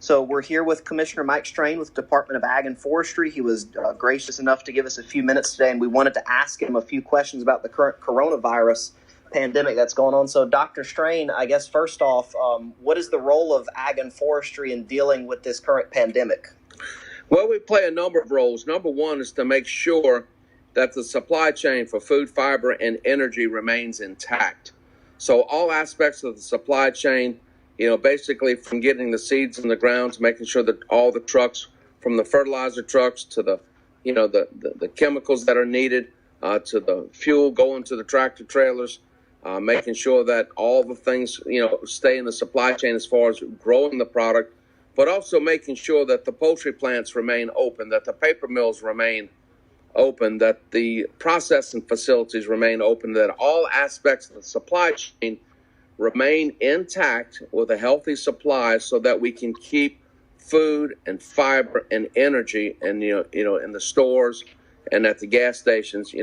So we're here with Commissioner Mike Strain with the Department of Ag and Forestry. He was gracious enough to give us a few minutes today, and we wanted to ask him a few questions about the current coronavirus pandemic that's going on. So Dr. Strain, I guess first off, what is the role of Ag and Forestry in dealing with this current pandemic? Well, we play a number of roles. Number one is to make sure that the supply chain for food, fiber, and energy remains intact. So all aspects of the supply chain, basically from getting the seeds in the ground to making sure that all the trucks, from the fertilizer trucks to the chemicals that are needed, to the fuel going to the tractor trailers, making sure that all the things, stay in the supply chain as far as growing the product, but also making sure that the poultry plants remain open, that the paper mills remain open, that the processing facilities remain open, that all aspects of the supply chain remain intact with a healthy supply so that we can keep food and fiber and energy and in the stores and at the gas stations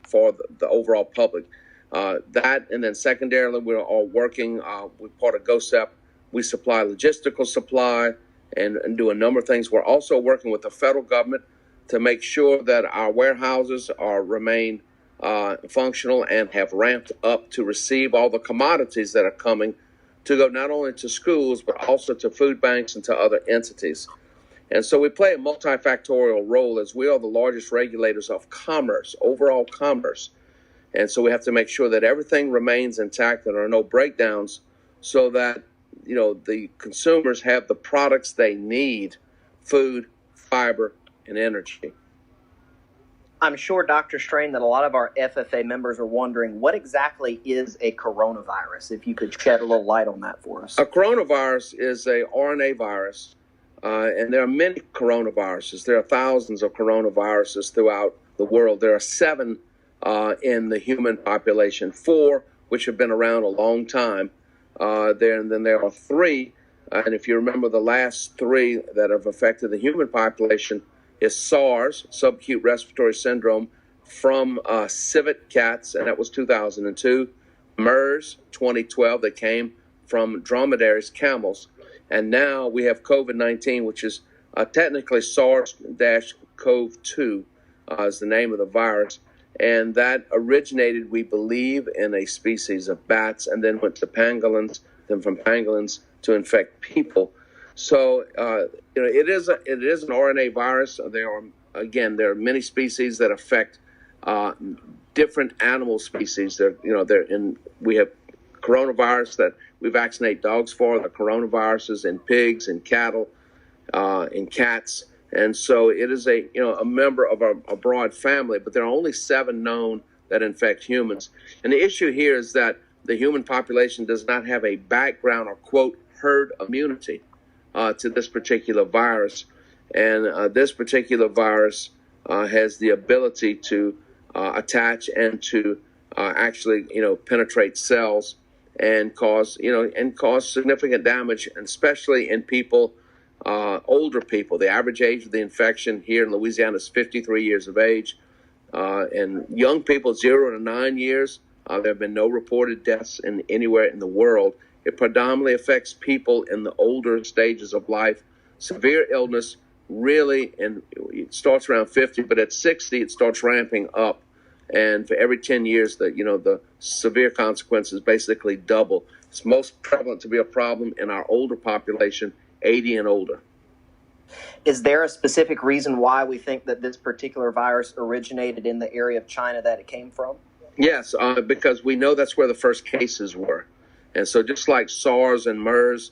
for the overall public. That, and then secondarily, we're all working with part of GOSEP. We supply logistical supply and do a number of things. We're also working with the federal government to make sure that our warehouses remain functional and have ramped up to receive all the commodities that are coming to go not only to schools, but also to food banks and to other entities. And so we play a multifactorial role as we are the largest regulators of commerce, overall commerce. And so we have to make sure that everything remains intact and there are no breakdowns so that, the consumers have the products they need, food, fiber, and energy. I'm sure, Dr. Strain, that a lot of our FFA members are wondering what exactly is a coronavirus, if you could shed a little light on that for us. A coronavirus is a RNA virus, and there are many coronaviruses. There are thousands of coronaviruses throughout the world. There are 7 in the human population, 4 which have been around a long time. Then there are 3, and if you remember the last 3 that have affected the human population is SARS, subacute respiratory syndrome, from civet cats, and that was 2002. MERS, 2012, that came from dromedaries, camels. And now we have COVID-19, which is technically SARS-CoV-2 is the name of the virus. And that originated, we believe, in a species of bats and then went to pangolins, then from pangolins to infect people. So, it is an RNA virus. There are many species that affect different animal species. We have coronavirus that we vaccinate dogs for, the coronaviruses in pigs and cattle, in cats. And so it is a member of a broad family, but there are only 7 known that infect humans. And the issue here is that the human population does not have a background or, quote, herd immunity to this particular virus. And this particular virus has the ability to attach and to actually, penetrate cells and cause significant damage, and especially in people, older people. The average age of the infection here in Louisiana is 53 years of age. And young people, 0 to 9 years, there have been no reported deaths anywhere in the world. It predominantly affects people in the older stages of life. Severe illness really, and it starts around 50, but at 60, it starts ramping up. And for every 10 years, the severe consequences basically double. It's most prevalent to be a problem in our older population, 80 and older. Is there a specific reason why we think that this particular virus originated in the area of China that it came from? Yes, because we know that's where the first cases were. And so just like SARS and MERS,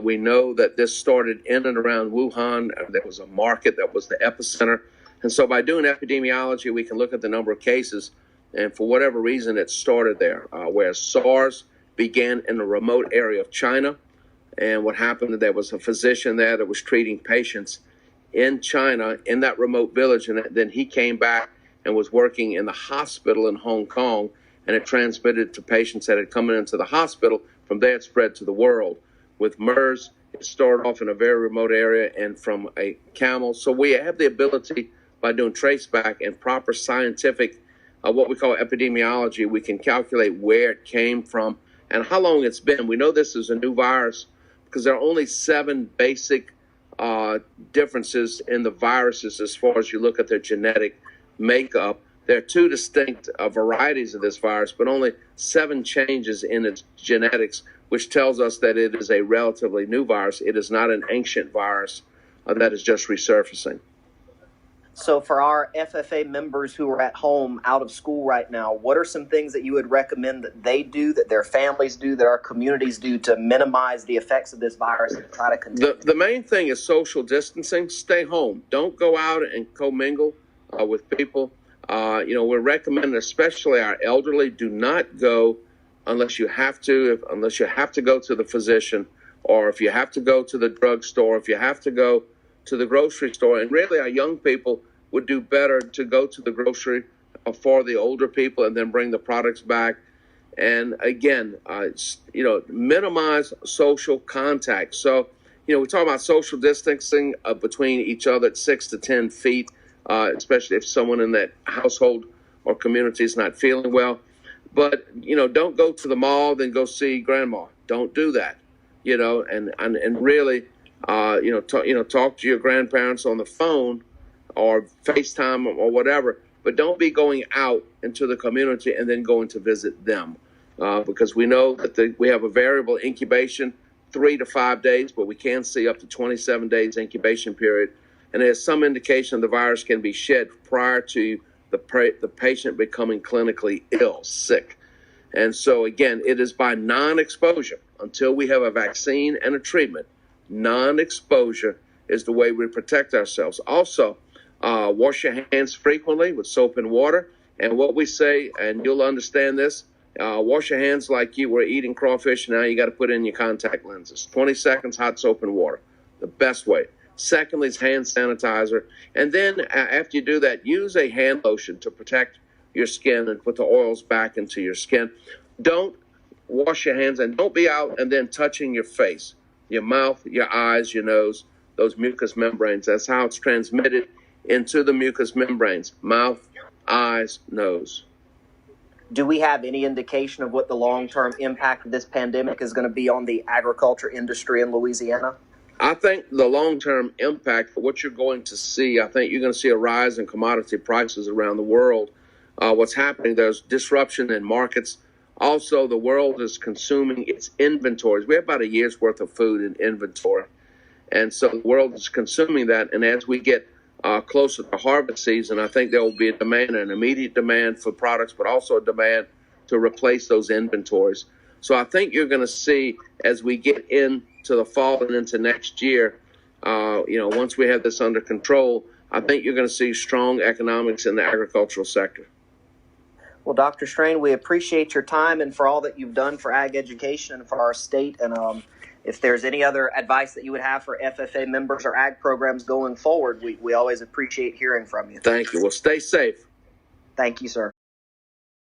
we know that this started in and around Wuhan. There was a market that was the epicenter. And so by doing epidemiology, we can look at the number of cases. And for whatever reason, it started there, whereas SARS began in a remote area of China. And what happened, there was a physician there that was treating patients in China in that remote village. And then he came back and was working in the hospital in Hong Kong. And it transmitted to patients that had come into the hospital. From there, it spread to the world. With MERS, it started off in a very remote area and from a camel. So we have the ability, by doing traceback and proper scientific, what we call epidemiology, we can calculate where it came from and how long it's been. We know this is a new virus, because there are only 7 basic differences in the viruses as far as you look at their genetic makeup. There are 2 distinct varieties of this virus, but only 7 changes in its genetics, which tells us that it is a relatively new virus. It is not an ancient virus that is just resurfacing. So for our FFA members who are at home out of school right now, what are some things that you would recommend that they do, that their families do, that our communities do to minimize the effects of this virus and try to contain it? The main thing is social distancing. Stay home. Don't go out and commingle with people. We're recommending, especially our elderly, do not go unless you have to, unless you have to go to the physician, or if you have to go to the drugstore, if you have to go to the grocery store. And really, our young people would do better to go to the grocery for the older people and then bring the products back. And again, minimize social contact. So, we talk about social distancing between each other at 6 to 10 feet, especially if someone in that household or community is not feeling well. But, don't go to the mall, then go see grandma. Don't do that, and really, talk to your grandparents on the phone or FaceTime or whatever, but don't be going out into the community and then going to visit them, because we know that we have a variable incubation, 3 to 5 days, but we can see up to 27 days incubation period. And there's some indication the virus can be shed prior to the patient becoming clinically ill, sick. And so, again, it is by non-exposure. Until we have a vaccine and a treatment, non-exposure is the way we protect ourselves. Also, wash your hands frequently with soap and water. And what we say, and you'll understand this, wash your hands like you were eating crawfish. Now you got to put in your contact lenses. 20 seconds, hot soap and water, the best way. Secondly is hand sanitizer. And then after you do that, use a hand lotion to protect your skin and put the oils back into your skin. Don't wash your hands and don't be out and then touching your face, your mouth, your eyes, your nose, those mucous membranes. That's how it's transmitted into the mucous membranes: mouth, eyes, nose. Do we have any indication of what the long-term impact of this pandemic is going to be on the agriculture industry in Louisiana? I think the long-term impact, what you're going to see, I think you're going to see a rise in commodity prices around the world. What's happening, there's disruption in markets. Also, the world is consuming its inventories. We have about a year's worth of food in inventory. And so the world is consuming that. And as we get closer to harvest season, I think there will be a demand, an immediate demand for products, but also a demand to replace those inventories. So I think you're going to see, as we get into the fall and into next year, once we have this under control, I think you're going to see strong economics in the agricultural sector. Well, Dr. Strain, we appreciate your time and for all that you've done for ag education and for our state. And if there's any other advice that you would have for FFA members or ag programs going forward, we always appreciate hearing from you. Thank you. Well, stay safe. Thank you, sir.